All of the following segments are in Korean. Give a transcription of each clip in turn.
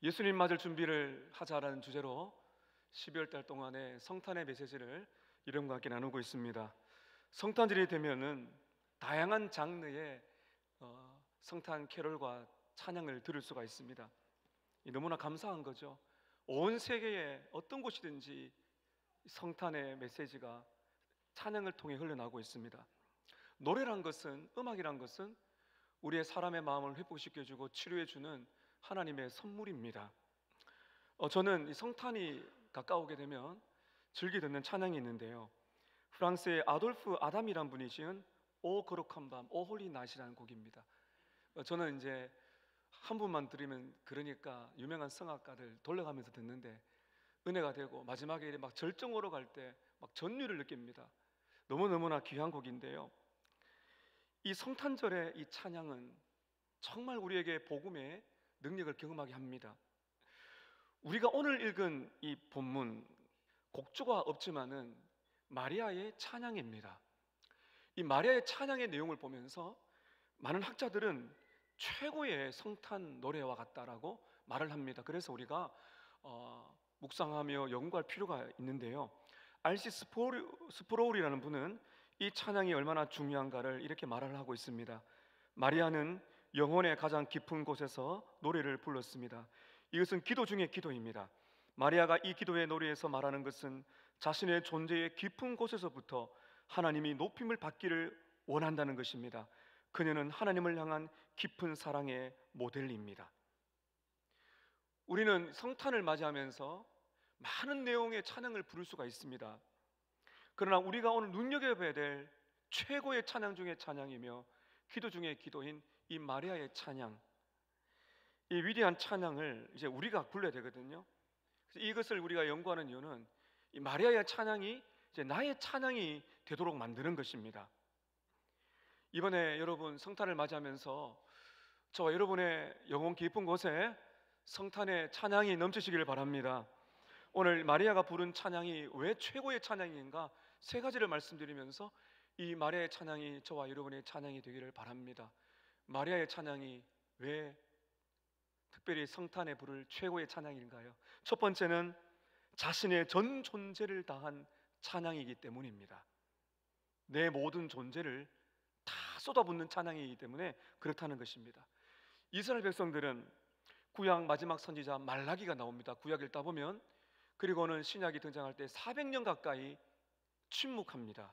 예수님 맞을 준비를 하자라는 주제로 12월 달 동안에 성탄의 메시지를 여러분과 함께 나누고 있습니다. 성탄절이 되면은 다양한 장르의 성탄 캐롤과 찬양을 들을 수가 있습니다. 너무나 감사한 거죠. 온 세계의 어떤 곳이든지 성탄의 메시지가 찬양을 통해 흘러나오고 있습니다. 노래란 것은, 음악이란 것은 우리의 사람의 마음을 회복시켜주고 치료해주는 하나님의 선물입니다. 저는 이 성탄이 가까우게 되면 즐겨 듣는 찬양이 있는데요, 프랑스의 아돌프 아담이란 분이 지은 오 거룩한 밤, 오 홀리 낫이라는 곡입니다. 저는 이제 한 분만 들으면 그러니까 유명한 성악가들 돌려가면서 듣는데 은혜가 되고 마지막에 막 절정으로 갈 때 막 전율을 느낍니다. 너무너무나 귀한 곡인데요, 이 성탄절의 이 찬양은 정말 우리에게 복음의 능력을 경험하게 합니다. 우리가 오늘 읽은 이 본문, 곡조가 없지만은 마리아의 찬양입니다. 이 마리아의 찬양의 내용을 보면서 많은 학자들은 최고의 성탄 노래와 같다라고 말을 합니다. 그래서 우리가 묵상하며 연구할 필요가 있는데요, 알시 스프로울이라는 분은 이 찬양이 얼마나 중요한가를 이렇게 말을 하고 있습니다. 마리아는 영혼의 가장 깊은 곳에서 노래를 불렀습니다. 이것은 기도 중의 기도입니다. 마리아가 이 기도의 노래에서 말하는 것은 자신의 존재의 깊은 곳에서부터 하나님이 높임을 받기를 원한다는 것입니다. 그녀는 하나님을 향한 깊은 사랑의 모델입니다. 우리는 성탄을 맞이하면서 많은 내용의 찬양을 부를 수가 있습니다. 그러나 우리가 오늘 눈여겨봐야 될 최고의 찬양 중의 찬양이며 기도 중의 기도인 이 마리아의 찬양, 이 위대한 찬양을 이제 우리가 불러야 되거든요. 그래서 이것을 우리가 연구하는 이유는 이 마리아의 찬양이 이제 나의 찬양이 되도록 만드는 것입니다. 이번에 여러분 성탄을 맞이하면서 저와 여러분의 영혼 깊은 곳에 성탄의 찬양이 넘치시기를 바랍니다. 오늘 마리아가 부른 찬양이 왜 최고의 찬양인가 세 가지를 말씀드리면서 이 마리아의 찬양이 저와 여러분의 찬양이 되기를 바랍니다. 마리아의 찬양이 왜 특별히 성탄에 부를 최고의 찬양인가요? 첫 번째는 자신의 전 존재를 다한 찬양이기 때문입니다. 내 모든 존재를 다 쏟아붓는 찬양이기 때문에 그렇다는 것입니다. 이스라엘 백성들은 구약 마지막 선지자 말라기가 나옵니다. 구약 읽다 보면, 그리고는 신약이 등장할 때 400년 가까이 침묵합니다.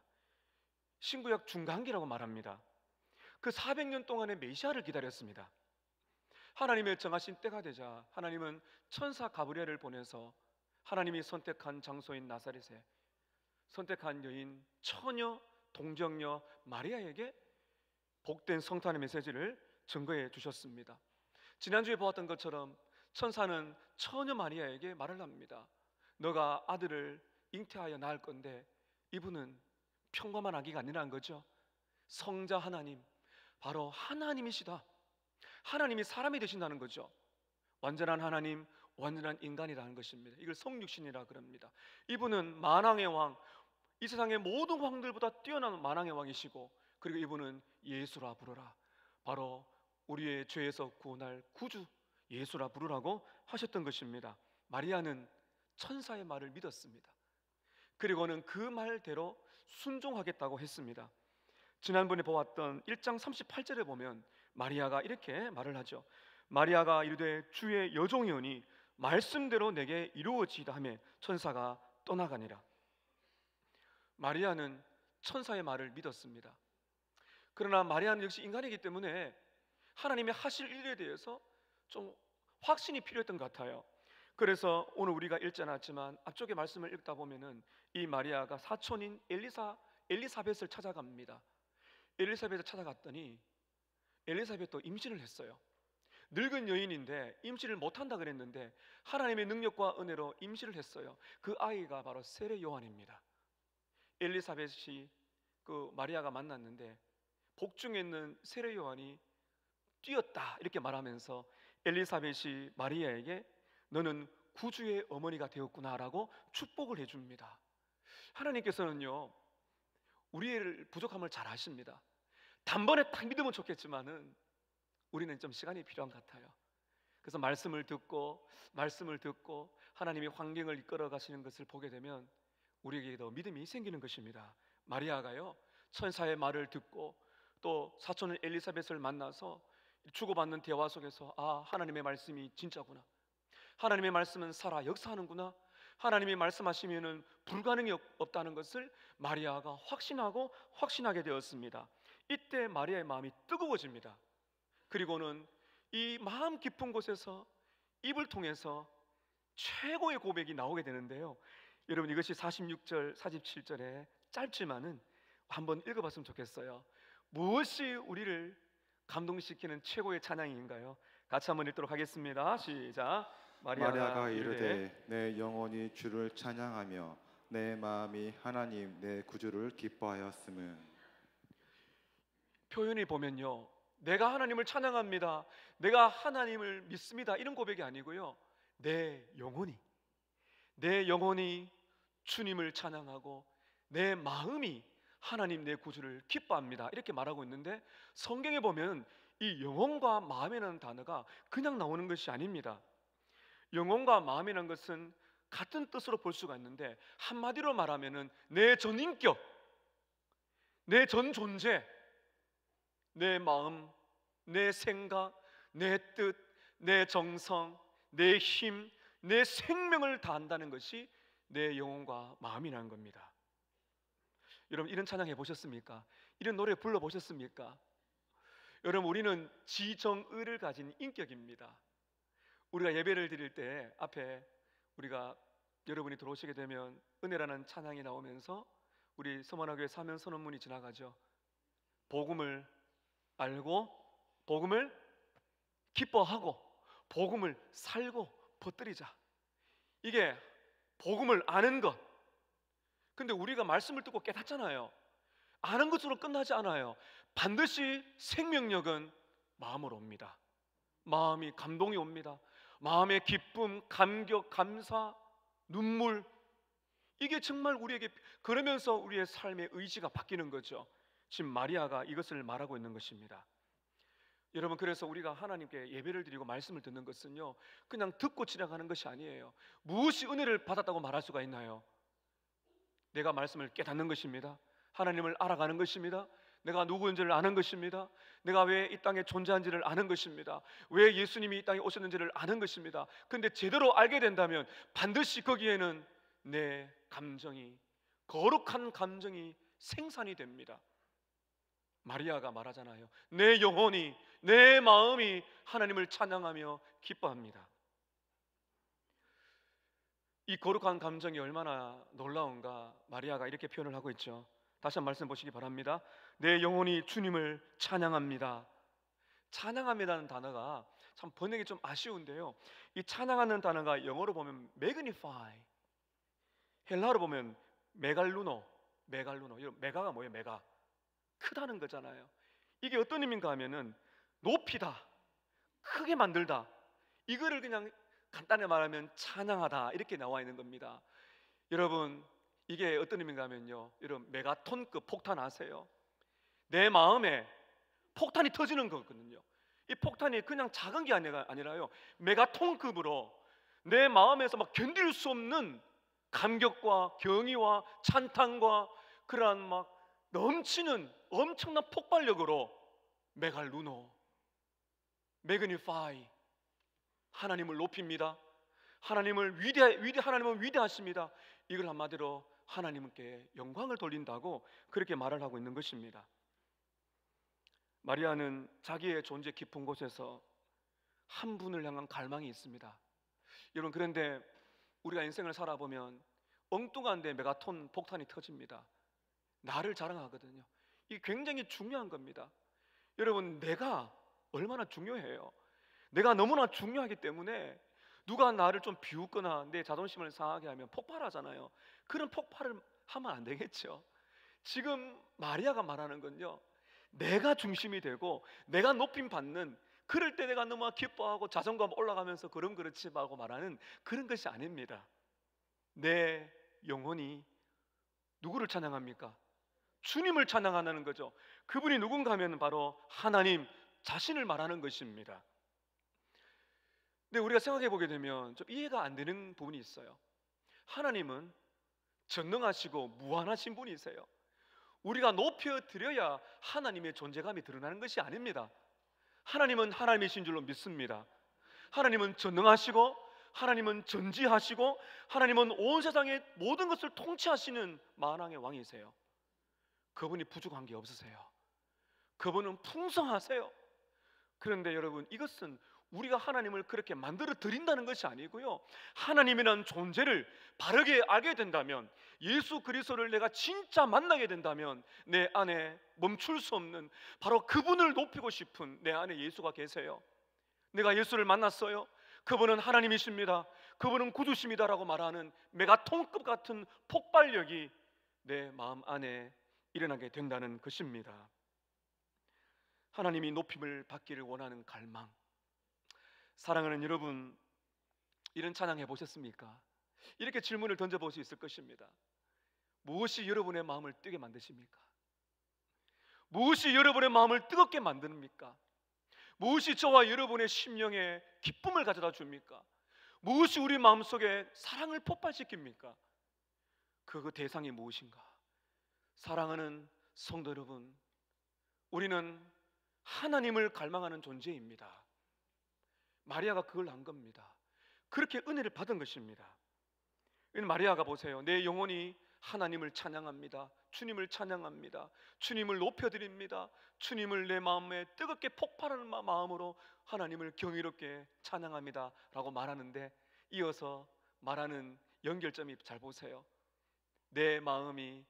신구약 중간기라고 말합니다. 그 400년 동안의 메시아를 기다렸습니다. 하나님의 정하신 때가 되자 하나님은 천사 가브리엘을 보내서 하나님이 선택한 장소인 나사렛에 선택한 여인 처녀 동정녀 마리아에게 복된 성탄의 메시지를 증거해 주셨습니다. 지난주에 보았던 것처럼 천사는 처녀 마리아에게 말을 합니다. 너가 아들을 잉태하여 낳을 건데 이분은 평범한 아기가 아니라는 거죠. 성자 하나님, 바로 하나님이시다. 하나님이 사람이 되신다는 거죠. 완전한 하나님, 완전한 인간이라는 것입니다. 이걸 성육신이라 그럽니다. 이분은 만왕의 왕, 이 세상의 모든 왕들보다 뛰어난 만왕의 왕이시고, 그리고 이분은 예수라 부르라, 바로 우리의 죄에서 구원할 구주 예수라 부르라고 하셨던 것입니다. 마리아는 천사의 말을 믿었습니다. 그리고는 그 말대로 순종하겠다고 했습니다. 지난번에 보았던 1장 38절에 보면 마리아가 이렇게 말을 하죠. 마리아가 이르되 주의 여종이오니 말씀대로 내게 이루어지이다 하며 천사가 떠나가니라. 마리아는 천사의 말을 믿었습니다. 그러나 마리아는 역시 인간이기 때문에 하나님의 하실 일에 대해서 좀 확신이 필요했던 것 같아요. 그래서 오늘 우리가 읽지 않았지만 앞쪽에 말씀을 읽다 보면은 이 마리아가 사촌인 엘리사벳을 찾아갑니다. 엘리사벳을 찾아갔더니 엘리사벳도 임신을 했어요. 늙은 여인인데 임신을 못한다 그랬는데 하나님의 능력과 은혜로 임신을 했어요. 그 아이가 바로 세례 요한입니다. 엘리사벳이 그 마리아가 만났는데 복중에 있는 세례 요한이 뛰었다 이렇게 말하면서 엘리사벳이 마리아에게 너는 구주의 어머니가 되었구나라고 축복을 해줍니다. 하나님께서는요, 우리의 부족함을 잘 아십니다. 단번에 딱 믿으면 좋겠지만은 우리는 좀 시간이 필요한 것 같아요. 그래서 말씀을 듣고 하나님이 환경을 이끌어 가시는 것을 보게 되면 우리에게도 믿음이 생기는 것입니다. 마리아가요, 천사의 말을 듣고 또 사촌 엘리사벳을 만나서 주고받는 대화 속에서 하나님의 말씀이 진짜구나, 하나님의 말씀은 살아 역사하는구나, 하나님이 말씀하시면은 불가능이 없다는 것을 마리아가 확신하게 되었습니다. 이때 마리아의 마음이 뜨거워집니다. 그리고는 이 마음 깊은 곳에서 입을 통해서 최고의 고백이 나오게 되는데요. 여러분, 이것이 46절, 47절에 짧지만은 한번 읽어봤으면 좋겠어요. 무엇이 우리를 감동시키는 최고의 찬양인가요? 같이 한번 읽도록 하겠습니다. 시작. 마리아가 이르되 내 영혼이 주를 찬양하며 내 마음이 하나님 내 구주를 기뻐하였음은. 표현이 보면요, 내가 하나님을 찬양합니다, 내가 하나님을 믿습니다, 이런 고백이 아니고요, 내 영혼이 주님을 찬양하고 내 마음이 하나님 내 구주를 기뻐합니다, 이렇게 말하고 있는데, 성경에 보면 이 영혼과 마음이라는 단어가 그냥 나오는 것이 아닙니다. 영혼과 마음이라는 것은 같은 뜻으로 볼 수가 있는데, 한마디로 말하면은 내 전인격, 내 전 존재, 내 마음, 내 생각, 내 뜻, 내 정성, 내 힘, 내 생명을 다한다는 것이 내 영혼과 마음이라는 겁니다. 여러분, 이런 찬양 해보셨습니까? 이런 노래 불러보셨습니까? 여러분, 우리는 지정의를 가진 인격입니다. 우리가 예배를 드릴 때 앞에 여러분이 들어오시게 되면 은혜라는 찬양이 나오면서 우리 서문화교회 사면 선언문이 지나가죠. 복음을 알고 복음을 기뻐하고 복음을 살고 퍼뜨리자. 이게 복음을 아는 것. 근데 우리가 말씀을 듣고 깨닫잖아요. 아는 것으로 끝나지 않아요. 반드시 생명력은 마음으로 옵니다. 마음이 감동이 옵니다. 마음의 기쁨, 감격, 감사, 눈물, 이게 정말 우리에게, 그러면서 우리의 삶의 의지가 바뀌는 거죠. 지금 마리아가 이것을 말하고 있는 것입니다. 여러분, 그래서 우리가 하나님께 예배를 드리고 말씀을 듣는 것은요, 그냥 듣고 지나가는 것이 아니에요. 무엇이 은혜를 받았다고 말할 수가 있나요? 내가 말씀을 깨닫는 것입니다. 하나님을 알아가는 것입니다. 내가 누구인지를 아는 것입니다. 내가 왜 이 땅에 존재한지를 아는 것입니다. 왜 예수님이 이 땅에 오셨는지를 아는 것입니다. 근데 제대로 알게 된다면 반드시 거기에는 내 감정이, 거룩한 감정이 생산이 됩니다. 마리아가 말하잖아요. 내 영혼이, 내 마음이 하나님을 찬양하며 기뻐합니다. 이 거룩한 감정이 얼마나 놀라운가 마리아가 이렇게 표현을 하고 있죠. 다시 한 번 말씀 보시기 바랍니다. 내 영혼이 주님을 찬양합니다. 찬양합니다는 단어가 참 번역이 좀 아쉬운데요, 이 찬양하는 단어가 영어로 보면 magnify, 헬라어로 보면 메갈루노. 메가가 뭐예요? 메가, 크다는 거잖아요. 이게 어떤 의미인가 하면은 높이다, 크게 만들다, 이거를 그냥 간단히 말하면 찬양하다, 이렇게 나와 있는 겁니다. 여러분, 이게 어떤 의미인가 하면요, 여러분, 메가톤급 폭탄 아세요? 내 마음에 폭탄이 터지는 거거든요. 이 폭탄이 그냥 작은 게 아니라요, 메가톤급으로 내 마음에서 막 견딜 수 없는 감격과 경의와 찬탄과 그러한 막 넘치는 엄청난 폭발력으로 메갈루노, 매그니파이, 하나님을 높입니다. 하나님은 위대하십니다. 이걸 한마디로 하나님께 영광을 돌린다고 그렇게 말을 하고 있는 것입니다. 마리아는 자기의 존재 깊은 곳에서 한 분을 향한 갈망이 있습니다. 여러분, 그런데 우리가 인생을 살아보면 엉뚱한데 메가톤 폭탄이 터집니다. 나를 자랑하거든요. 이게 굉장히 중요한 겁니다. 여러분, 내가 얼마나 중요해요. 내가 너무나 중요하기 때문에 누가 나를 좀 비웃거나 내 자존심을 상하게 하면 폭발하잖아요. 그런 폭발을 하면 안 되겠죠. 지금 마리아가 말하는 건요, 내가 중심이 되고 내가 높임 받는, 그럴 때 내가 너무 기뻐하고 자존감 올라가면서 그렇지 말고 말하는 그런 것이 아닙니다. 내 영혼이 누구를 찬양합니까? 주님을 찬양하는 거죠. 그분이 누군가 하면 바로 하나님 자신을 말하는 것입니다. 근데 우리가 생각해 보게 되면 좀 이해가 안 되는 부분이 있어요. 하나님은 전능하시고 무한하신 분이세요. 우리가 높여드려야 하나님의 존재감이 드러나는 것이 아닙니다. 하나님은 하나님이신 줄로 믿습니다. 하나님은 전능하시고, 하나님은 전지하시고, 하나님은 온 세상의 모든 것을 통치하시는 만왕의 왕이세요. 그분이 부족한 게 없으세요. 그분은 풍성하세요. 그런데 여러분, 이것은 우리가 하나님을 그렇게 만들어 드린다는 것이 아니고요, 하나님이라는 존재를 바르게 알게 된다면, 예수 그리스도를 내가 진짜 만나게 된다면 내 안에 멈출 수 없는, 바로 그분을 높이고 싶은 내 안에 예수가 계세요. 내가 예수를 만났어요. 그분은 하나님이십니다. 그분은 구주십니다라고 말하는 메가톤급 같은 폭발력이 내 마음 안에 일어나게 된다는 것입니다. 하나님이 높임을 받기를 원하는 갈망. 사랑하는 여러분, 이런 찬양 해보셨습니까? 이렇게 질문을 던져볼 수 있을 것입니다. 무엇이 여러분의 마음을 뜨게 만드십니까? 무엇이 여러분의 마음을 뜨겁게 만듭니까? 무엇이 저와 여러분의 심령에 기쁨을 가져다 줍니까? 무엇이 우리 마음속에 사랑을 폭발시킵니까? 그 대상이 무엇인가? 사랑하는 성도 여러분, 우리는 하나님을 갈망하는 존재입니다. 마리아가 그걸 한 겁니다. 그렇게 은혜를 받은 것입니다. 마리아가 보세요. 내 영혼이 하나님을 찬양합니다. 주님을 찬양합니다. 주님을 높여드립니다. 주님을 내 마음에 뜨겁게 폭발하는 마음으로 하나님을 경이롭게 찬양합니다 라고 말하는데, 이어서 말하는 연결점이 잘 보세요. 내 마음이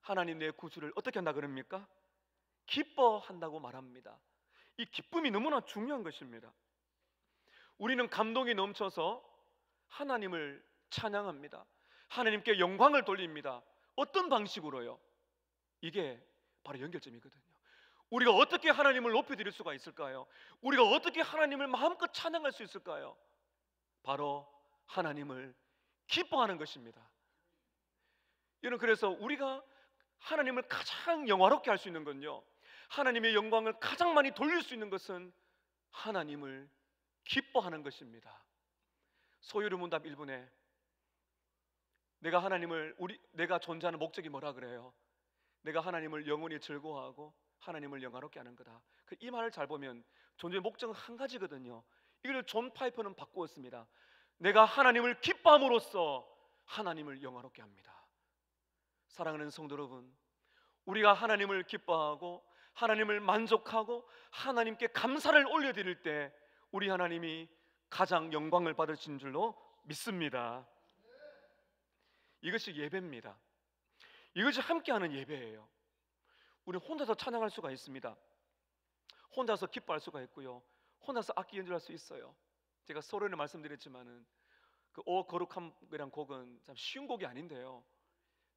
하나님 내 구주를 어떻게 한다 그럽니까? 기뻐한다고 말합니다. 이 기쁨이 너무나 중요한 것입니다. 우리는 감동이 넘쳐서 하나님을 찬양합니다. 하나님께 영광을 돌립니다. 어떤 방식으로요? 이게 바로 연결점이거든요. 우리가 어떻게 하나님을 높여드릴 수가 있을까요? 우리가 어떻게 하나님을 마음껏 찬양할 수 있을까요? 바로 하나님을 기뻐하는 것입니다. 여러분, 그래서 우리가 하나님을 가장 영화롭게 할 수 있는 건요, 하나님의 영광을 가장 많이 돌릴 수 있는 것은 하나님을 기뻐하는 것입니다. 소요리 문답 1분에 내가 존재하는 목적이 뭐라 그래요? 내가 하나님을 영원히 즐거워하고 하나님을 영화롭게 하는 거다. 이 말을 잘 보면 존재의 목적은 한 가지거든요. 이걸 존 파이퍼는 바꾸었습니다. 내가 하나님을 기뻐함으로써 하나님을 영화롭게 합니다. 사랑하는 성도 여러분, 우리가 하나님을 기뻐하고 하나님을 만족하고 하나님께 감사를 올려드릴 때 우리 하나님이 가장 영광을 받으신 줄로 믿습니다. 이것이 예배입니다. 이것이 함께하는 예배예요. 우리는 혼자서 찬양할 수가 있습니다. 혼자서 기뻐할 수가 있고요, 혼자서 악기 연주할 수 있어요. 제가 서론에 말씀드렸지만은 오 거룩함이란 곡은 참 쉬운 곡이 아닌데요,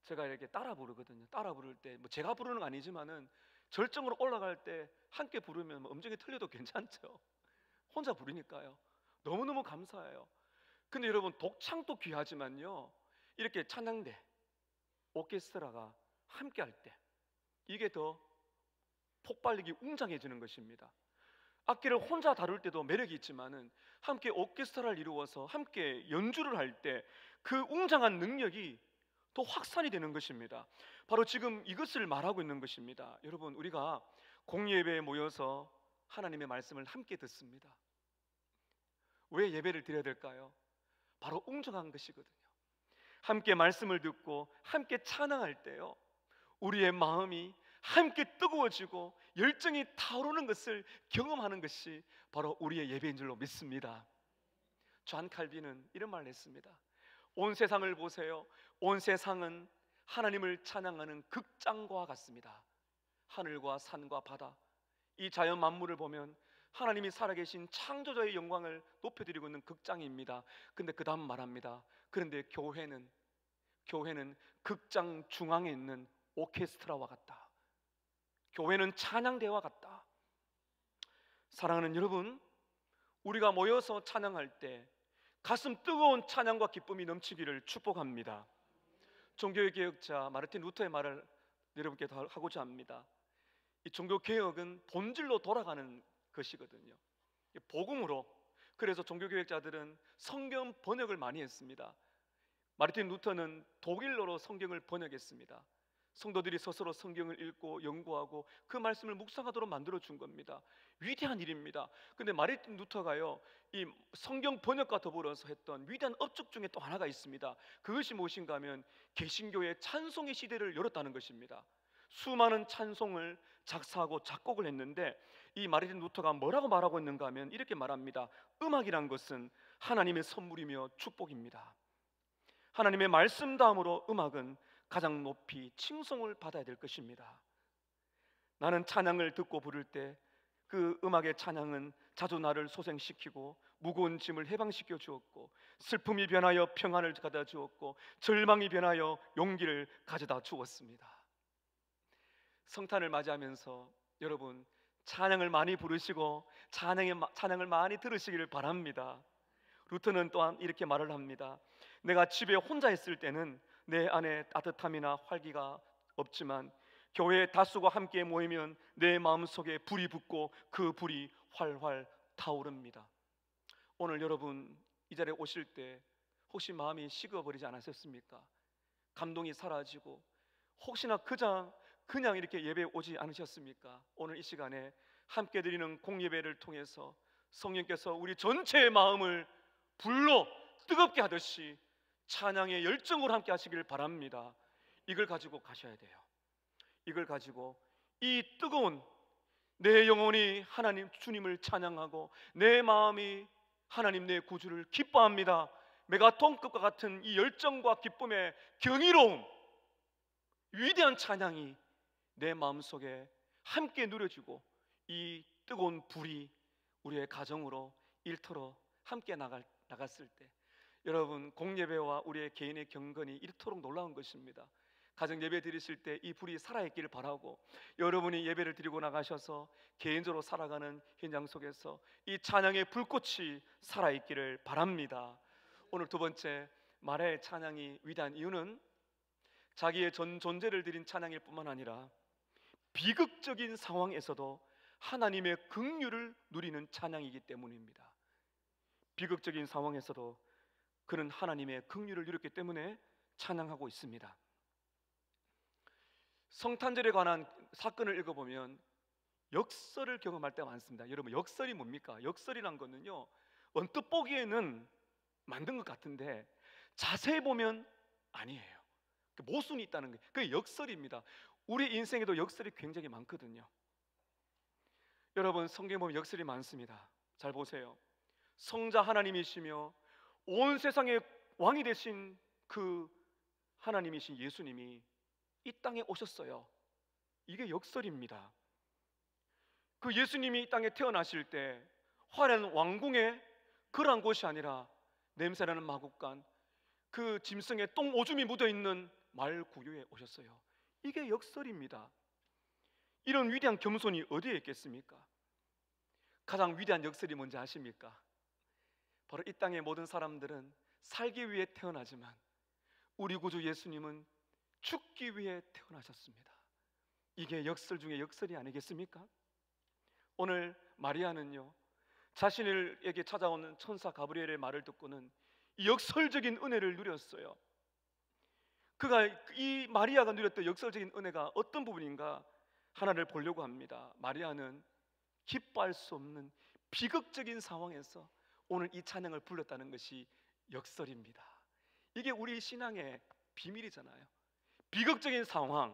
제가 이렇게 따라 부르거든요. 따라 부를 때 제가 부르는 건 아니지만은 절정으로 올라갈 때 함께 부르면 음정이 틀려도 괜찮죠. 혼자 부르니까요. 너무너무 감사해요. 근데 여러분, 독창도 귀하지만요, 이렇게 찬양대, 오케스트라가 함께 할 때 이게 더 폭발력이 웅장해지는 것입니다. 악기를 혼자 다룰 때도 매력이 있지만은 함께 오케스트라를 이루어서 함께 연주를 할 때 그 웅장한 능력이 더 확산이 되는 것입니다. 바로 지금 이것을 말하고 있는 것입니다. 여러분, 우리가 공예배에 모여서 하나님의 말씀을 함께 듣습니다. 왜 예배를 드려야 될까요? 바로 웅장한 것이거든요. 함께 말씀을 듣고 함께 찬양할 때요, 우리의 마음이 함께 뜨거워지고 열정이 타오르는 것을 경험하는 것이 바로 우리의 예배인 줄로 믿습니다. 존 칼빈은 이런 말을 했습니다. 온 세상을 보세요. 온 세상은 하나님을 찬양하는 극장과 같습니다. 하늘과 산과 바다, 이 자연 만물을 보면 하나님이 살아계신 창조자의 영광을 높여드리고 있는 극장입니다. 근데 그 다음 말합니다. 그런데 교회는 극장 중앙에 있는 오케스트라와 같다. 교회는 찬양대와 같다. 사랑하는 여러분, 우리가 모여서 찬양할 때 가슴 뜨거운 찬양과 기쁨이 넘치기를 축복합니다. 종교의 개혁자 마르틴 루터의 말을 여러분께 하고자 합니다. 이 종교 개혁은 본질로 돌아가는 것이거든요. 복음으로, 그래서 종교개혁자들은 성경 번역을 많이 했습니다. 마르틴 루터는 독일어로 성경을 번역했습니다. 성도들이 스스로 성경을 읽고 연구하고 그 말씀을 묵상하도록 만들어 준 겁니다. 위대한 일입니다. 근데 마르틴 루터가요, 이 성경 번역과 더불어서 했던 위대한 업적 중에 또 하나가 있습니다. 그것이 무엇인가 하면 개신교의 찬송의 시대를 열었다는 것입니다. 수많은 찬송을 작사하고 작곡을 했는데 이 마르틴 루터가 뭐라고 말하고 있는가 하면 이렇게 말합니다. 음악이란 것은 하나님의 선물이며 축복입니다. 하나님의 말씀 다음으로 음악은 가장 높이 칭송을 받아야 될 것입니다. 나는 찬양을 듣고 부를 때 그 음악의 찬양은 자주 나를 소생시키고 무거운 짐을 해방시켜 주었고, 슬픔이 변하여 평안을 가져다 주었고, 절망이 변하여 용기를 가져다 주었습니다. 성탄을 맞이하면서 여러분 찬양을 많이 부르시고 찬양을 많이 들으시기를 바랍니다. 루터는 또한 이렇게 말을 합니다. 내가 집에 혼자 있을 때는 내 안에 따뜻함이나 활기가 없지만 교회에 다수가 함께 모이면 내 마음속에 불이 붙고 그 불이 활활 타오릅니다. 오늘 여러분 이 자리에 오실 때 혹시 마음이 식어버리지 않으셨습니까? 감동이 사라지고 혹시나 그냥 이렇게 예배에 오지 않으셨습니까? 오늘 이 시간에 함께 드리는 공예배를 통해서 성령께서 우리 전체의 마음을 불로 뜨겁게 하듯이 찬양의 열정으로 함께 하시길 바랍니다. 이걸 가지고 가셔야 돼요. 이걸 가지고 이 뜨거운 내 영혼이 하나님 주님을 찬양하고 내 마음이 하나님 내 구주를 기뻐합니다. 메가톤급과 같은 이 열정과 기쁨의 경이로움, 위대한 찬양이 내 마음속에 함께 누려지고 이 뜨거운 불이 우리의 가정으로 일터로 함께 나갔을 때 여러분 공예배와 우리의 개인의 경건이 이토록 놀라운 것입니다. 가정 예배 드리실 때 이 불이 살아있기를 바라고, 여러분이 예배를 드리고 나가셔서 개인적으로 살아가는 현장 속에서 이 찬양의 불꽃이 살아있기를 바랍니다. 오늘 두 번째, 마리아의 찬양이 위대한 이유는 자기의 전 존재를 드린 찬양일 뿐만 아니라 비극적인 상황에서도 하나님의 긍휼을 누리는 찬양이기 때문입니다. 비극적인 상황에서도 그는 하나님의 긍휼을 누렸기 때문에 찬양하고 있습니다. 성탄절에 관한 사건을 읽어보면 역설을 경험할 때가 많습니다. 여러분 역설이 뭡니까? 역설이란 거는요, 언뜻 보기에는 만든 것 같은데 자세히 보면 아니에요. 모순이 있다는 게 그게 역설입니다. 우리 인생에도 역설이 굉장히 많거든요. 여러분 성경에 보면 역설이 많습니다. 잘 보세요. 성자 하나님이시며 온 세상의 왕이 되신 그 하나님이신 예수님이 이 땅에 오셨어요. 이게 역설입니다. 그 예수님이 이 땅에 태어나실 때 화려한 왕궁에 그러한 곳이 아니라 냄새나는 마국간, 그 짐승의 똥 오줌이 묻어있는 마을 구유에 오셨어요. 이게 역설입니다. 이런 위대한 겸손이 어디에 있겠습니까? 가장 위대한 역설이 뭔지 아십니까? 바로 이 땅의 모든 사람들은 살기 위해 태어나지만 우리 구주 예수님은 죽기 위해 태어나셨습니다. 이게 역설 중에 역설이 아니겠습니까? 오늘 마리아는요, 자신에게 찾아오는 천사 가브리엘의 말을 듣고는 이 역설적인 은혜를 누렸어요. 그가 이 마리아가 누렸던 역설적인 은혜가 어떤 부분인가 하나를 보려고 합니다. 마리아는 기뻐할 수 없는 비극적인 상황에서 오늘 이 찬양을 불렀다는 것이 역설입니다. 이게 우리 신앙의 비밀이잖아요. 비극적인 상황,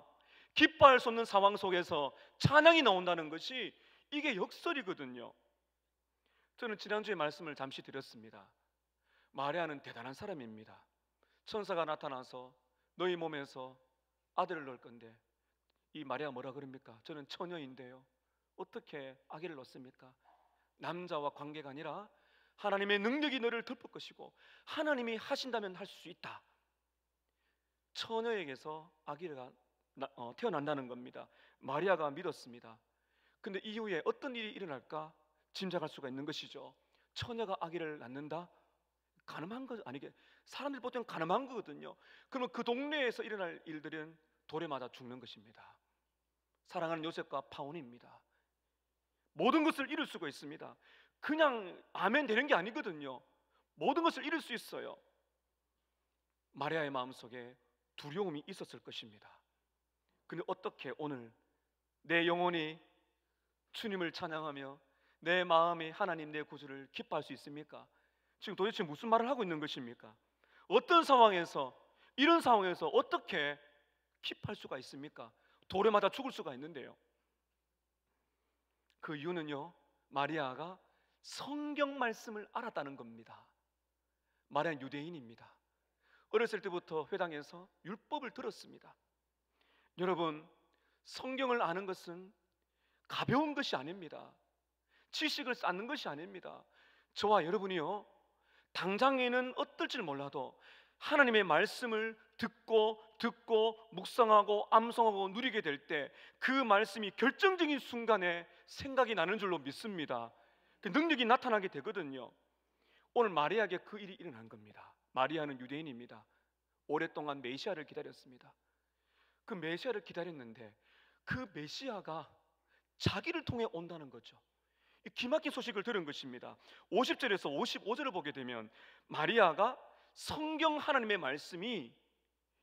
기뻐할 수 없는 상황 속에서 찬양이 나온다는 것이 이게 역설이거든요. 저는 지난주에 말씀을 잠시 드렸습니다. 마리아는 대단한 사람입니다. 천사가 나타나서 너희 몸에서 아들을 낳을 건데, 이 마리아 뭐라 그럽니까? 저는 처녀인데요 어떻게 아기를 낳습니까? 남자와 관계가 아니라 하나님의 능력이 너를 덮을 것이고 하나님이 하신다면 할 수 있다. 처녀에게서 아기가 태어난다는 겁니다. 마리아가 믿었습니다. 근데 이후에 어떤 일이 일어날까 짐작할 수가 있는 것이죠. 처녀가 아기를 낳는다? 가늠한 거 아니게, 사람들 보통 가늠한 거거든요. 그러면 그 동네에서 일어날 일들은 돌에 맞아 죽는 것입니다. 사랑하는 요셉과 파온입니다. 모든 것을 잃을 수가 있습니다. 그냥 아멘 되는 게 아니거든요. 모든 것을 잃을 수 있어요. 마리아의 마음속에 두려움이 있었을 것입니다. 근데 어떻게 오늘 내 영혼이 주님을 찬양하며 내 마음이 하나님 내 구주를 기뻐할 수 있습니까? 지금 도대체 무슨 말을 하고 있는 것입니까? 어떤 상황에서, 이런 상황에서 어떻게 기뻐할 수가 있습니까? 돌에 맞아 죽을 수가 있는데요. 그 이유는요, 마리아가 성경 말씀을 알았다는 겁니다. 마리아는 유대인입니다. 어렸을 때부터 회당에서 율법을 들었습니다. 여러분, 성경을 아는 것은 가벼운 것이 아닙니다. 지식을 쌓는 것이 아닙니다. 저와 여러분이요, 당장에는 어떨지 몰라도 하나님의 말씀을 듣고 묵상하고 암송하고 누리게 될 때 그 말씀이 결정적인 순간에 생각이 나는 줄로 믿습니다. 그 능력이 나타나게 되거든요. 오늘 마리아에게 그 일이 일어난 겁니다. 마리아는 유대인입니다. 오랫동안 메시아를 기다렸습니다. 그 메시아를 기다렸는데 그 메시아가 자기를 통해 온다는 거죠. 이 기막힌 소식을 들은 것입니다. 50절에서 55절을 보게 되면 마리아가 성경 하나님의 말씀이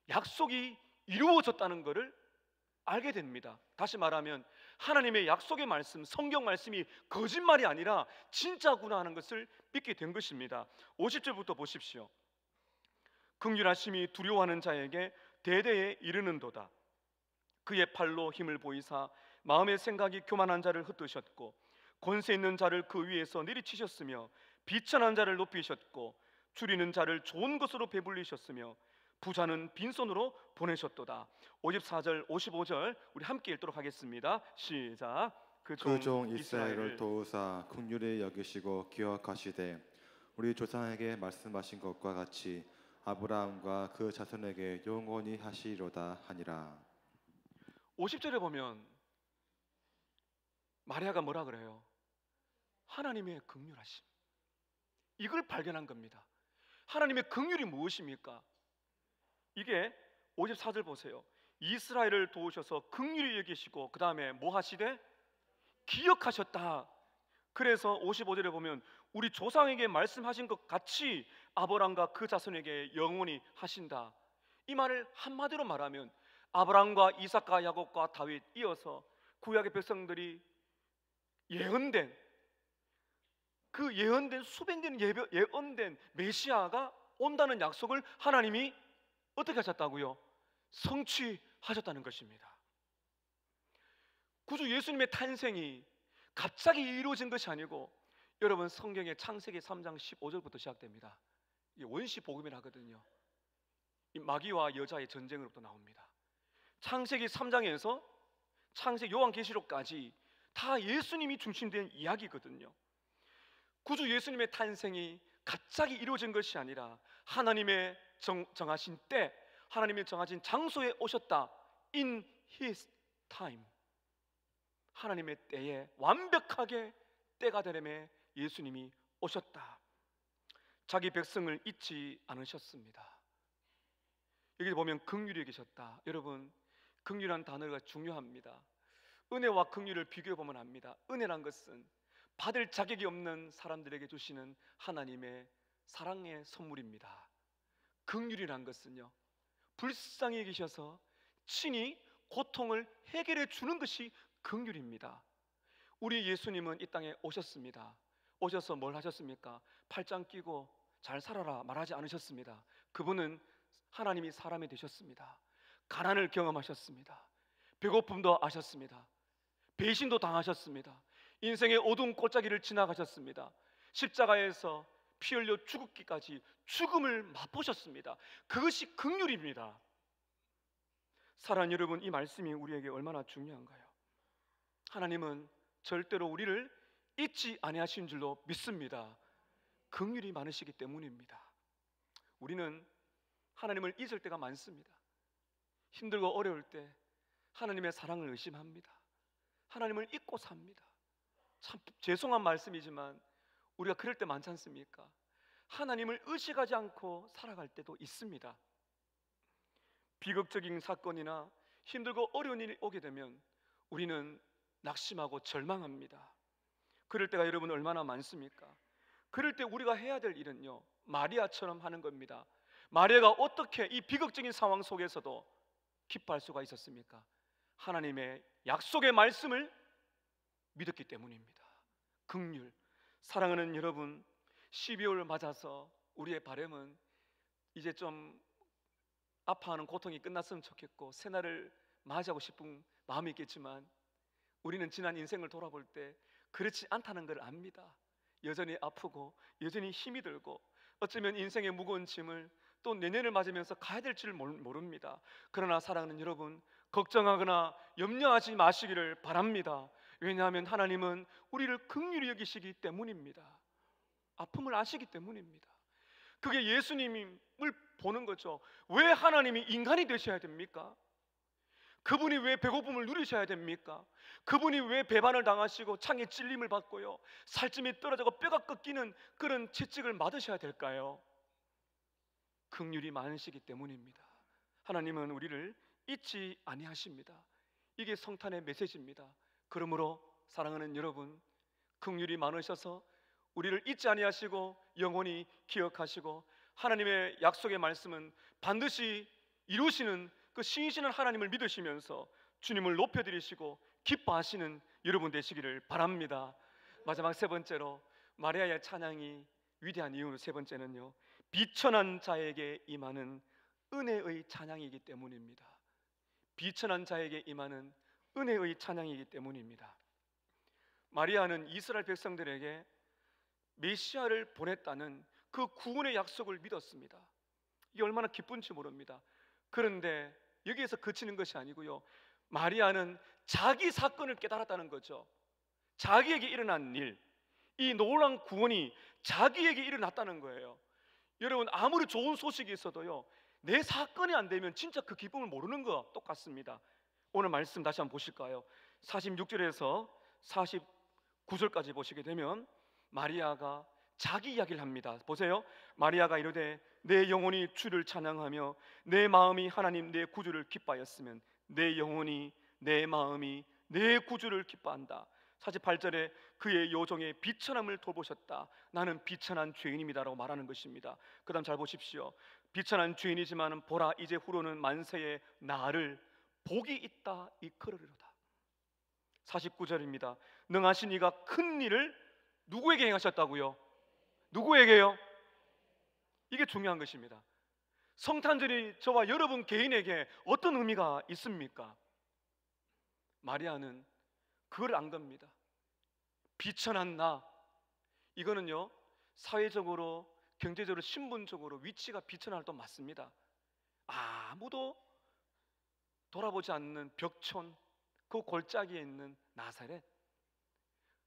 약속이 이루어졌다는 것을 알게 됩니다. 다시 말하면 하나님의 약속의 말씀, 성경 말씀이 거짓말이 아니라 진짜구나 하는 것을 믿게 된 것입니다. 50절부터 보십시오. 긍휼하심이 두려워하는 자에게 대대에 이르는도다. 그의 팔로 힘을 보이사 마음의 생각이 교만한 자를 흩으셨고 권세 있는 자를 그 위에서 내리치셨으며 비천한 자를 높이셨고 줄이는 자를 좋은 것으로 배불리셨으며 부자는 빈손으로 보내셨도다. 54절 55절 우리 함께 읽도록 하겠습니다. 시작. 그 종 이스라엘을 도우사 긍휼히 여기시고 기억하시되 우리 조상에게 말씀하신 것과 같이 아브라함과 그 자손에게 영원히 하시리로다 하니라. 50절에 보면 마리아가 뭐라 그래요? 하나님의 긍휼하심, 이걸 발견한 겁니다. 하나님의 긍휼이 무엇입니까? 이게 54절 보세요. 이스라엘을 도우셔서 긍휼히 여기시고 그 다음에 뭐 하시되? 기억하셨다. 그래서 55절에 보면 우리 조상에게 말씀하신 것 같이 아브라함과 그 자손에게 영원히 하신다. 이 말을 한마디로 말하면 아브라함과 이삭과 야곱과 다윗 이어서 구약의 백성들이 예언된 그 예언된 수백 년 예언된 메시아가 온다는 약속을 하나님이 어떻게 하셨다고요? 성취하셨다는 것입니다. 구주 예수님의 탄생이 갑자기 이루어진 것이 아니고 여러분 성경의 창세기 3장 15절부터 시작됩니다. 이게 원시 복음이라 하거든요. 이 마귀와 여자의 전쟁으로부터 나옵니다. 창세기 3장에서 창세기 요한계시록까지 다 예수님이 중심된 이야기거든요. 구주 예수님의 탄생이 갑자기 이루어진 것이 아니라 하나님의 정하신 때, 하나님의 정하신 장소에 오셨다. In His time. 하나님의 때에 완벽하게 때가 되려면 예수님이 오셨다. 자기 백성을 잊지 않으셨습니다. 여기 보면 긍휼히 계셨다. 여러분, 긍휼한 단어가 중요합니다. 은혜와 긍휼을 비교해 보면 압니다. 은혜란 것은 받을 자격이 없는 사람들에게 주시는 하나님의 사랑의 선물입니다. 긍휼이란 것은요, 불쌍히 계셔서 친히 고통을 해결해 주는 것이 긍휼입니다. 우리 예수님은 이 땅에 오셨습니다. 오셔서 뭘 하셨습니까? 팔짱 끼고 잘 살아라 말하지 않으셨습니다. 그분은 하나님이 사람이 되셨습니다. 가난을 경험하셨습니다. 배고픔도 아셨습니다. 배신도 당하셨습니다. 인생의 어두운 골짜기를 지나가셨습니다. 십자가에서 피 흘려 죽기까지 죽음을 맛보셨습니다. 그것이 긍휼입니다. 사랑하는 여러분, 이 말씀이 우리에게 얼마나 중요한가요? 하나님은 절대로 우리를 잊지 아니하신 줄로 믿습니다. 긍휼이 많으시기 때문입니다. 우리는 하나님을 잊을 때가 많습니다. 힘들고 어려울 때 하나님의 사랑을 의심합니다. 하나님을 잊고 삽니다. 참 죄송한 말씀이지만 우리가 그럴 때 많지 않습니까? 하나님을 의식하지 않고 살아갈 때도 있습니다. 비극적인 사건이나 힘들고 어려운 일이 오게 되면 우리는 낙심하고 절망합니다. 그럴 때가 여러분 얼마나 많습니까? 그럴 때 우리가 해야 될 일은요, 마리아처럼 하는 겁니다. 마리아가 어떻게 이 비극적인 상황 속에서도 기뻐할 수가 있었습니까? 하나님의 약속의 말씀을 믿었기 때문입니다. 긍휼. 사랑하는 여러분, 12월 맞아서 우리의 바람은 이제 좀 아파하는 고통이 끝났으면 좋겠고 새날을 맞이하고 싶은 마음이 있겠지만, 우리는 지난 인생을 돌아볼 때 그렇지 않다는 걸 압니다. 여전히 아프고 여전히 힘이 들고 어쩌면 인생의 무거운 짐을 또 내년을 맞으면서 가야 될 줄 모릅니다. 그러나 사랑하는 여러분, 걱정하거나 염려하지 마시기를 바랍니다. 왜냐하면 하나님은 우리를 긍휼히 여기시기 때문입니다. 아픔을 아시기 때문입니다. 그게 예수님을 보는 거죠. 왜 하나님이 인간이 되셔야 됩니까? 그분이 왜 배고픔을 누리셔야 됩니까? 그분이 왜 배반을 당하시고 창에 찔림을 받고요, 살찜이 떨어지고 뼈가 꺾이는 그런 채찍을 맞으셔야 될까요? 긍휼이 많으시기 때문입니다. 하나님은 우리를 잊지 아니하십니다. 이게 성탄의 메시지입니다. 그러므로 사랑하는 여러분, 긍휼이 많으셔서 우리를 잊지 아니하시고 영원히 기억하시고 하나님의 약속의 말씀은 반드시 이루시는 그 신실한 하나님을 믿으시면서 주님을 높여드리시고 기뻐하시는 여러분 되시기를 바랍니다. 마지막 세 번째로, 마리아의 찬양이 위대한 이유 세 번째는요, 비천한 자에게 임하는 은혜의 찬양이기 때문입니다. 비천한 자에게 임하는 은혜의 찬양이기 때문입니다. 마리아는 이스라엘 백성들에게 메시아를 보냈다는 그 구원의 약속을 믿었습니다. 이게 얼마나 기쁜지 모릅니다. 그런데 여기에서 그치는 것이 아니고요, 마리아는 자기 사건을 깨달았다는 거죠. 자기에게 일어난 일, 이 놀라운 구원이 자기에게 일어났다는 거예요. 여러분, 아무리 좋은 소식이 있어도요, 내 사건이 안 되면 진짜 그 기쁨을 모르는 거 똑같습니다. 오늘 말씀 다시 한번 보실까요? 46절에서 49절까지 보시게 되면 마리아가 자기 이야기를 합니다. 보세요. 마리아가 이르되 내 영혼이 주를 찬양하며 내 마음이 하나님 내 구주를 기뻐하였으면 내 영혼이 내 마음이 내 구주를 기뻐한다. 48절에 그의 요정의 비천함을 돌보셨다. 나는 비천한 죄인입니다라고 말하는 것입니다. 그 다음 잘 보십시오. 비천한 죄인이지만 보라 이제 후로는 만세의 나를 복이 있다 이끌으리로다. 49절입니다. 능하신 이가 큰 일을 누구에게 행하셨다고요? 누구에게요? 이게 중요한 것입니다. 성탄절이 저와 여러분 개인에게 어떤 의미가 있습니까? 마리아는 그걸 안 겁니다. 비천한 나, 이거는요, 사회적으로 경제적으로 신분적으로 위치가 비천할 또 맞습니다. 아무도 돌아보지 않는 벽촌, 그 골짜기에 있는 나사렛,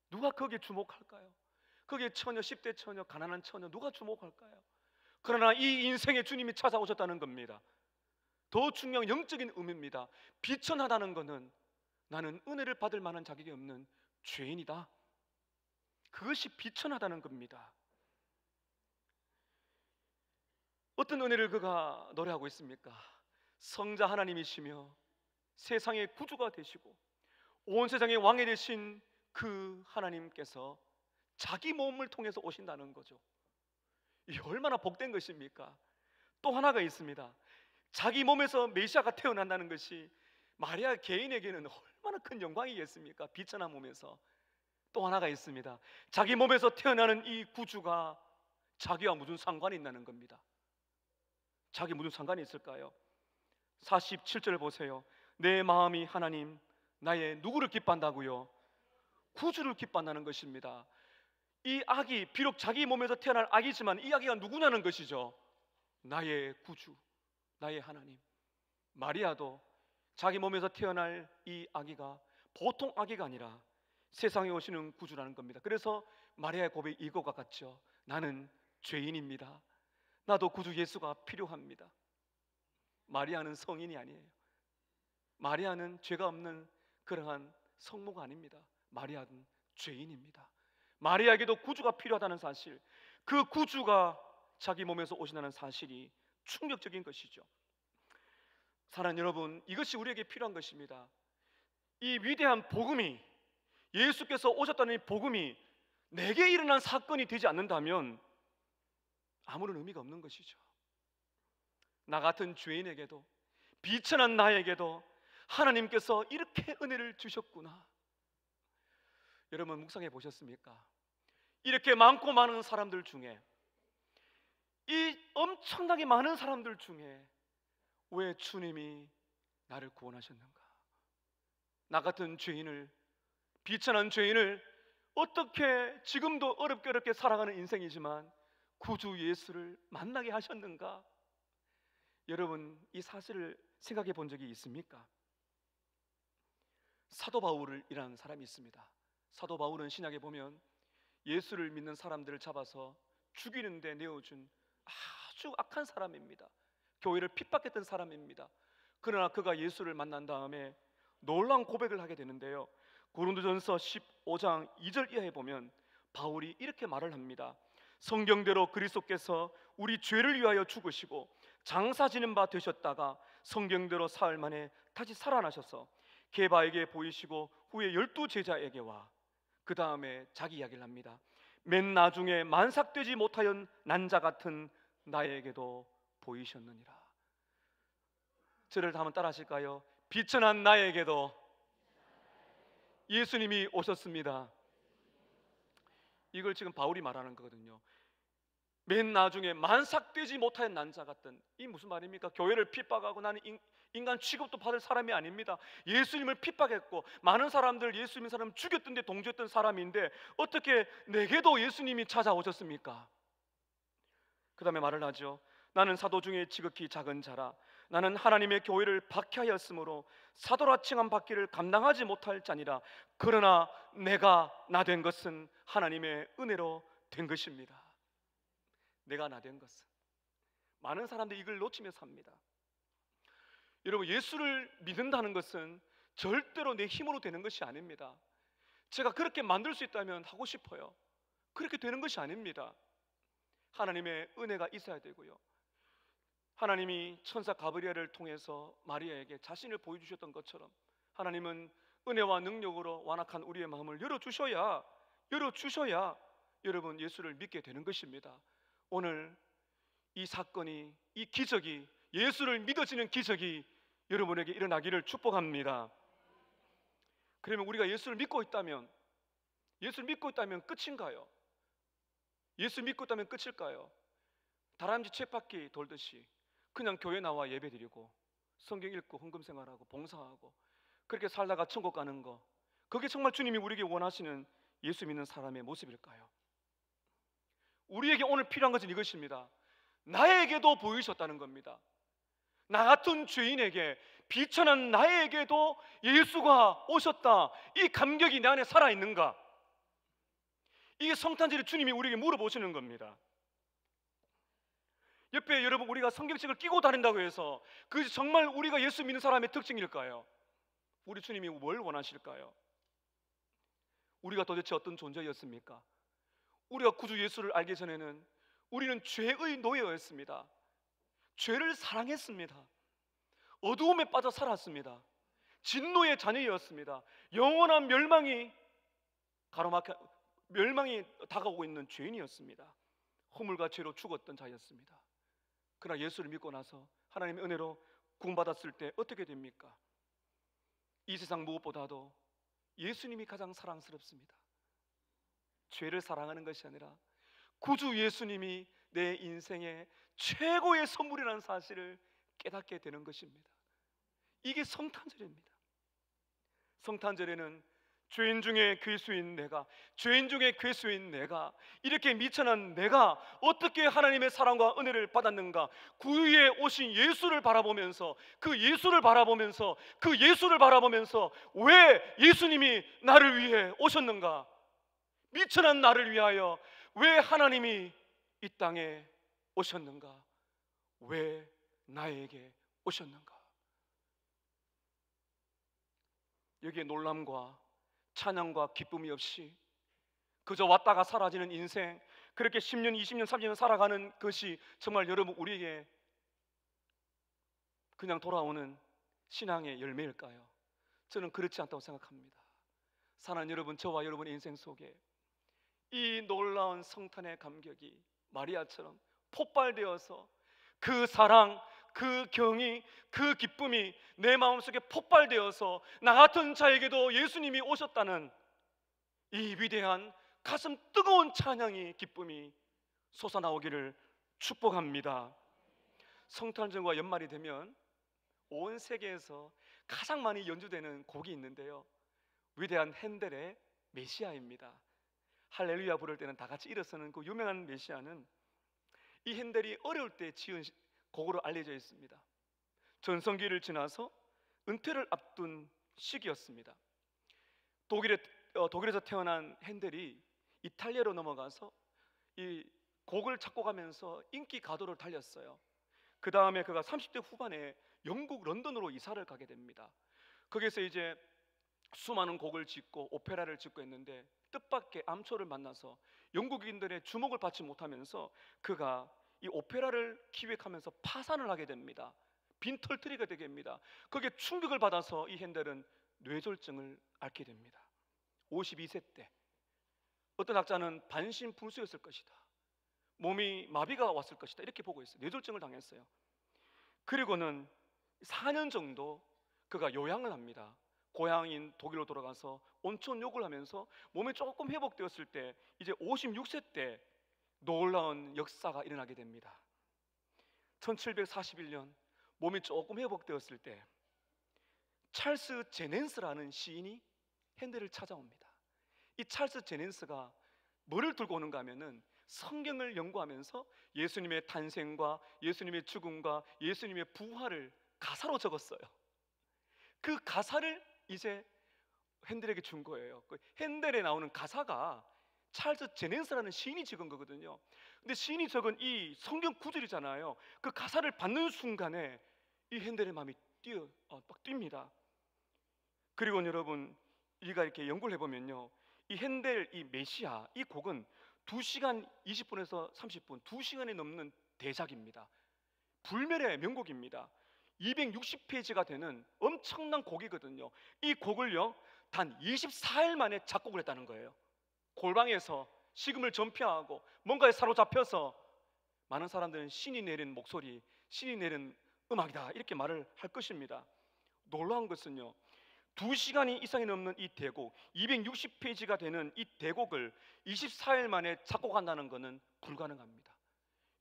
누가 거기에 주목할까요? 거기에 처녀, 10대 처녀, 가난한 처녀, 누가 주목할까요? 그러나 이 인생의 주님이 찾아오셨다는 겁니다. 더 중요한 영적인 의미입니다. 비천하다는 것은 나는 은혜를 받을 만한 자격이 없는 죄인이다. 그것이 비천하다는 겁니다. 어떤 은혜를 그가 노래하고 있습니까? 성자 하나님이시며 세상의 구주가 되시고 온 세상의 왕이 되신 그 하나님께서 자기 몸을 통해서 오신다는 거죠. 이게 얼마나 복된 것입니까? 또 하나가 있습니다. 자기 몸에서 메시아가 태어난다는 것이 마리아 개인에게는 얼마나 큰 영광이겠습니까? 비천한 몸에서. 또 하나가 있습니다. 자기 몸에서 태어나는 이 구주가 자기와 무슨 상관이 있다는 겁니다. 자기 무슨 상관이 있을까요? 47절 보세요. 내 마음이 하나님 나의 누구를 기뻐한다고요? 구주를 기뻐한다는 것입니다. 이 아기, 비록 자기 몸에서 태어난 아기지만 이 아기가 누구냐는 것이죠. 나의 구주, 나의 하나님. 마리아도 자기 몸에서 태어날 이 아기가 보통 아기가 아니라 세상에 오시는 구주라는 겁니다. 그래서 마리아의 고백이 이것과 같죠. 나는 죄인입니다. 나도 구주 예수가 필요합니다. 마리아는 성인이 아니에요. 마리아는 죄가 없는 그러한 성모가 아닙니다. 마리아는 죄인입니다. 마리아에게도 구주가 필요하다는 사실, 그 구주가 자기 몸에서 오신다는 사실이 충격적인 것이죠. 사랑하는 여러분, 이것이 우리에게 필요한 것입니다. 이 위대한 복음이, 예수께서 오셨다는 이 복음이 내게 일어난 사건이 되지 않는다면 아무런 의미가 없는 것이죠. 나 같은 죄인에게도, 비천한 나에게도 하나님께서 이렇게 은혜를 주셨구나. 여러분 묵상해 보셨습니까? 이렇게 많고 많은 사람들 중에, 이 엄청나게 많은 사람들 중에 왜 주님이 나를 구원하셨는가? 나 같은 죄인을, 비천한 죄인을 어떻게 지금도 어렵게 살아가는 인생이지만 구주 예수를 만나게 하셨는가? 여러분 이 사실을 생각해 본 적이 있습니까? 사도 바울이라는 사람이 있습니다. 사도 바울은 신약에 보면 예수를 믿는 사람들을 잡아서 죽이는 데 내어준 아주 악한 사람입니다. 교회를 핍박했던 사람입니다. 그러나 그가 예수를 만난 다음에 놀라운 고백을 하게 되는데요, 고린도전서 15장 2절 이하에 보면 바울이 이렇게 말을 합니다. 성경대로 그리스도께서 우리 죄를 위하여 죽으시고 장사 지는 바 되셨다가 성경대로 사흘 만에 다시 살아나셔서 게바에게 보이시고 후에 12 제자에게 와 그 다음에 자기 이야기를 합니다. 맨 나중에 만삭되지 못하여 난 자 같은 나에게도 보이셨느니라. 저를 한번 따라 하실까요? 비천한 나에게도 예수님이 오셨습니다. 이걸 지금 바울이 말하는 거거든요. 맨 나중에 만삭되지 못하는 난 자 같은, 이 무슨 말입니까? 교회를 핍박하고 나는 인간 취급도 받을 사람이 아닙니다. 예수님을 핍박했고 많은 사람들, 예수 믿는 사람 죽였던 데 동조했던 사람인데 어떻게 내게도 예수님이 찾아오셨습니까? 그 다음에 말을 하죠. 나는 사도 중에 지극히 작은 자라. 나는 하나님의 교회를 박해하였으므로 사도라 칭함 받기를 감당하지 못할 자니라. 그러나 내가 나 된 것은 하나님의 은혜로 된 것입니다. 내가 나 된 것은. 많은 사람들이 이걸 놓치며 삽니다. 여러분 예수를 믿는다는 것은 절대로 내 힘으로 되는 것이 아닙니다. 제가 그렇게 만들 수 있다면 하고 싶어요. 그렇게 되는 것이 아닙니다. 하나님의 은혜가 있어야 되고요, 하나님이 천사 가브리엘을 통해서 마리아에게 자신을 보여주셨던 것처럼 하나님은 은혜와 능력으로 완악한 우리의 마음을 열어주셔야 여러분 예수를 믿게 되는 것입니다. 오늘 이 사건이, 이 기적이, 예수를 믿어지는 기적이 여러분에게 일어나기를 축복합니다. 그러면 우리가 예수를 믿고 있다면 끝인가요? 예수 믿고 있다면 끝일까요? 다람쥐 쳇바퀴 돌듯이 그냥 교회 나와 예배드리고 성경 읽고 헌금 생활하고 봉사하고 그렇게 살다가 천국 가는 거, 그게 정말 주님이 우리에게 원하시는 예수 믿는 사람의 모습일까요? 우리에게 오늘 필요한 것은 이것입니다. 나에게도 보이셨다는 겁니다. 나 같은 죄인에게, 비천한 나에게도 예수가 오셨다. 이 감격이 내 안에 살아있는가? 이게 성탄절에 주님이 우리에게 물어보시는 겁니다. 옆에 여러분 우리가 성경책을 끼고 다닌다고 해서 그것이 정말 우리가 예수 믿는 사람의 특징일까요? 우리 주님이 뭘 원하실까요? 우리가 도대체 어떤 존재였습니까? 우리가 구주 예수를 알기 전에는 우리는 죄의 노예였습니다. 죄를 사랑했습니다. 어두움에 빠져 살았습니다. 진노의 자녀였습니다. 영원한 멸망이 다가오고 있는 죄인이었습니다. 허물과 죄로 죽었던 자였습니다. 그러나 예수를 믿고 나서 하나님의 은혜로 구원받았을 때 어떻게 됩니까? 이 세상 무엇보다도 예수님이 가장 사랑스럽습니다. 죄를 사랑하는 것이 아니라 구주 예수님이 내 인생의 최고의 선물이라는 사실을 깨닫게 되는 것입니다. 이게 성탄절입니다. 성탄절에는 죄인 중에 괴수인 내가, 이렇게 미천한 내가 어떻게 하나님의 사랑과 은혜를 받았는가, 구유에 오신 예수를 바라보면서 왜 예수님이 나를 위해 오셨는가, 미천한 나를 위하여 왜 하나님이 이 땅에 오셨는가, 왜 나에게 오셨는가. 여기에 놀람과 찬양과 기쁨이 없이 그저 왔다가 사라지는 인생, 그렇게 10년, 20년, 30년 살아가는 것이 정말 여러분 우리에게 그냥 돌아오는 신앙의 열매일까요? 저는 그렇지 않다고 생각합니다. 사랑하는 여러분, 저와 여러분의 인생 속에 이 놀라운 성탄의 감격이 마리아처럼 폭발되어서 그 사랑, 그 경이, 그 기쁨이 내 마음속에 폭발되어서 나 같은 자에게도 예수님이 오셨다는 이 위대한 가슴 뜨거운 찬양이, 기쁨이 솟아나오기를 축복합니다. 성탄절과 연말이 되면 온 세계에서 가장 많이 연주되는 곡이 있는데요, 위대한 핸델의 메시아입니다. 할렐루야 부를 때는 다 같이 일어서는 그 유명한 메시아는 이 핸델이 어려울 때 지은 곡으로 알려져 있습니다. 전성기를 지나서 은퇴를 앞둔 시기였습니다. 독일에서 태어난 핸델이 이탈리아로 넘어가서 이 곡을 작곡하면서 인기 가도를 달렸어요. 그 다음에 그가 30대 후반에 영국 런던으로 이사를 가게 됩니다. 거기서 이제 수많은 곡을 짓고 오페라를 짓고 했는데 뜻밖의 암초를 만나서 영국인들의 주목을 받지 못하면서 그가 이 오페라를 기획하면서 파산을 하게 됩니다. 빈털터리가 되게 됩니다. 거기에 충격을 받아서 이 핸델은 뇌졸중을 앓게 됩니다. 52세 때. 어떤 학자는 반신불수였을 것이다, 몸이 마비가 왔을 것이다, 이렇게 보고 있어요. 뇌졸중을 당했어요. 그리고는 4년 정도 그가 요양을 합니다. 고향인 독일로 돌아가서 온천 욕을 하면서 몸이 조금 회복되었을 때 이제 56세 때 놀라운 역사가 일어나게 됩니다. 1741년 몸이 조금 회복되었을 때 찰스 제넨스라는 시인이 핸델을 찾아옵니다. 이 찰스 제넨스가 뭐를 들고 오는가 하면은 성경을 연구하면서 예수님의 탄생과 예수님의 죽음과 예수님의 부활을 가사로 적었어요. 그 가사를 이제 핸델에게 준 거예요. 그 핸델에 나오는 가사가 찰스 제넨스라는 시인이 적은 거거든요. 근데 시인이 적은 이 성경 구절이잖아요. 그 가사를 받는 순간에 이 핸델의 마음이 막 뜁니다. 그리고 여러분, 우리가 이렇게 연구를 해보면요, 이 핸델 이 메시아 이 곡은 2시간 20분에서 30분, 2시간이 넘는 대작입니다. 불멸의 명곡입니다. 260페이지가 되는 엄청난 곡이거든요. 이 곡을요 단 24일 만에 작곡을 했다는 거예요. 골방에서 식음을 전폐하고 뭔가에 사로잡혀서 많은 사람들은 신이 내린 목소리, 신이 내린 음악이다 이렇게 말을 할 것입니다. 놀라운 것은요, 2시간이 이상이 넘는 이 대곡, 260페이지가 되는 이 대곡을 24일 만에 작곡한다는 것은 불가능합니다.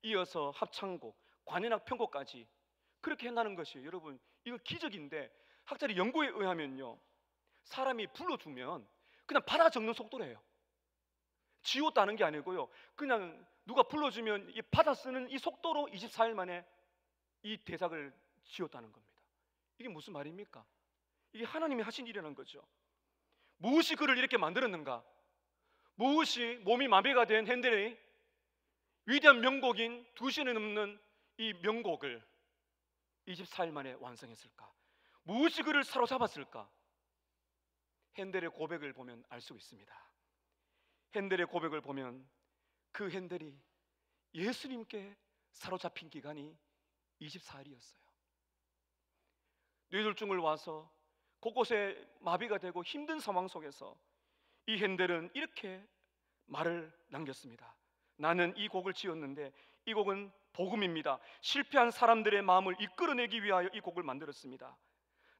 이어서 합창곡, 관현악 편곡까지 그렇게 한다는 것이, 여러분 이거 기적인데, 학자의 연구에 의하면요, 사람이 불러주면 그냥 받아 적는 속도래요. 지웠다는 게 아니고요, 그냥 누가 불러주면 이 받아 쓰는 이 속도로 24일 만에 이 대작을 지었다는 겁니다. 이게 무슨 말입니까? 이게 하나님이 하신 일이라는 거죠. 무엇이 그를 이렇게 만들었는가? 무엇이 몸이 마비가 된 핸델의 위대한 명곡인 2시간이 넘는 이 명곡을 24일 만에 완성했을까? 무엇이 그를 사로잡았을까? 핸델의 고백을 보면 알 수 있습니다. 핸델의 고백을 보면 그 핸델이 예수님께 사로잡힌 기간이 24일이었어요. 뇌졸중을 와서 곳곳에 마비가 되고 힘든 상황 속에서 이 핸델은 이렇게 말을 남겼습니다. 나는 이 곡을 지었는데 이 곡은 복음입니다. 실패한 사람들의 마음을 이끌어내기 위하여 이 곡을 만들었습니다.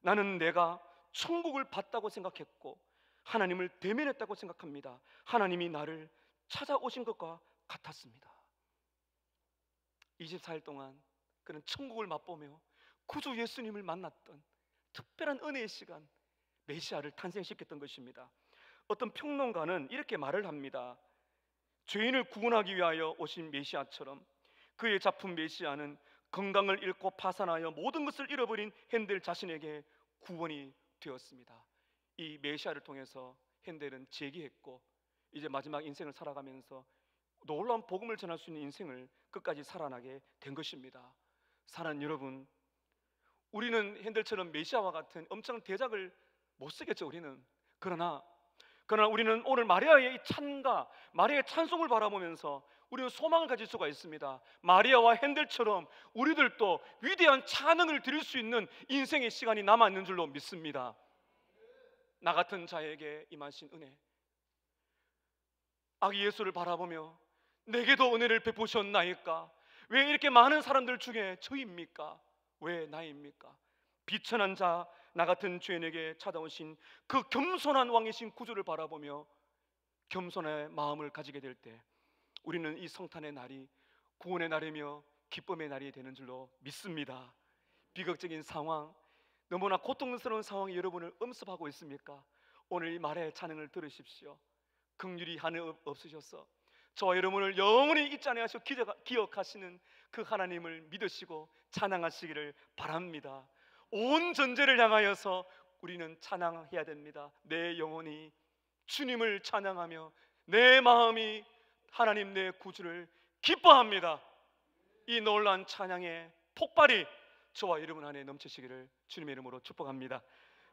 나는 내가 천국을 봤다고 생각했고 하나님을 대면했다고 생각합니다. 하나님이 나를 찾아오신 것과 같았습니다. 24일 동안 그는 천국을 맛보며 구주 예수님을 만났던 특별한 은혜의 시간, 메시아를 탄생시켰던 것입니다. 어떤 평론가는 이렇게 말을 합니다. 죄인을 구원하기 위하여 오신 메시아처럼 그의 작품 메시아는 건강을 잃고 파산하여 모든 것을 잃어버린 핸델 자신에게 구원이 되었습니다. 이 메시아를 통해서 핸델은 재기했고 이제 마지막 인생을 살아가면서 놀라운 복음을 전할 수 있는 인생을 끝까지 살아나게 된 것입니다. 사랑하는 여러분, 우리는 핸델처럼 메시아와 같은 엄청난 대작을 못 쓰겠죠. 우리는 그러나 우리는 오늘 마리아의 이 찬가, 마리아의 찬송을 바라보면서 우리는 소망을 가질 수가 있습니다. 마리아와 핸델처럼 우리들도 위대한 찬양을 드릴 수 있는 인생의 시간이 남아있는 줄로 믿습니다. 나 같은 자에게 임하신 은혜, 아기 예수를 바라보며 내게도 은혜를 베푸셨나이까? 왜 이렇게 많은 사람들 중에 저입니까? 왜 나입니까? 비천한 자 나 같은 죄인에게 찾아오신 그 겸손한 왕이신 구주를 바라보며 겸손의 마음을 가지게 될 때 우리는 이 성탄의 날이 구원의 날이며 기쁨의 날이 되는 줄로 믿습니다. 비극적인 상황, 너무나 고통스러운 상황이 여러분을 엄습하고 있습니까? 오늘 이 말의 찬양을 들으십시오. 긍휼이 하늘 없으셔서 저와 여러분을 영원히 잊지 아니하시고 기억하시는 그 하나님을 믿으시고 찬양하시기를 바랍니다. 온 전제를 향하여서 우리는 찬양해야 됩니다. 내 영혼이 주님을 찬양하며 내 마음이 하나님 내 구주를 기뻐합니다. 이 놀라운 찬양의 폭발이 저와 여러분 안에 넘치시기를 주님의 이름으로 축복합니다.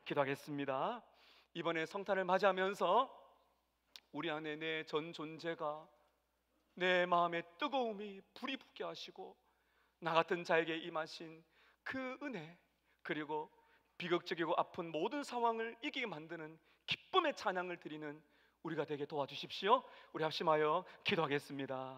기도하겠습니다. 이번에 성탄을 맞이하면서 우리 안에 내 전 존재가 내 마음의 뜨거움이 불이 붙게 하시고 나 같은 자에게 임하신 그 은혜, 그리고 비극적이고 아픈 모든 상황을 이기게 만드는 기쁨의 찬양을 드리는 우리가 되게 도와주십시오. 우리 합심하여 기도하겠습니다.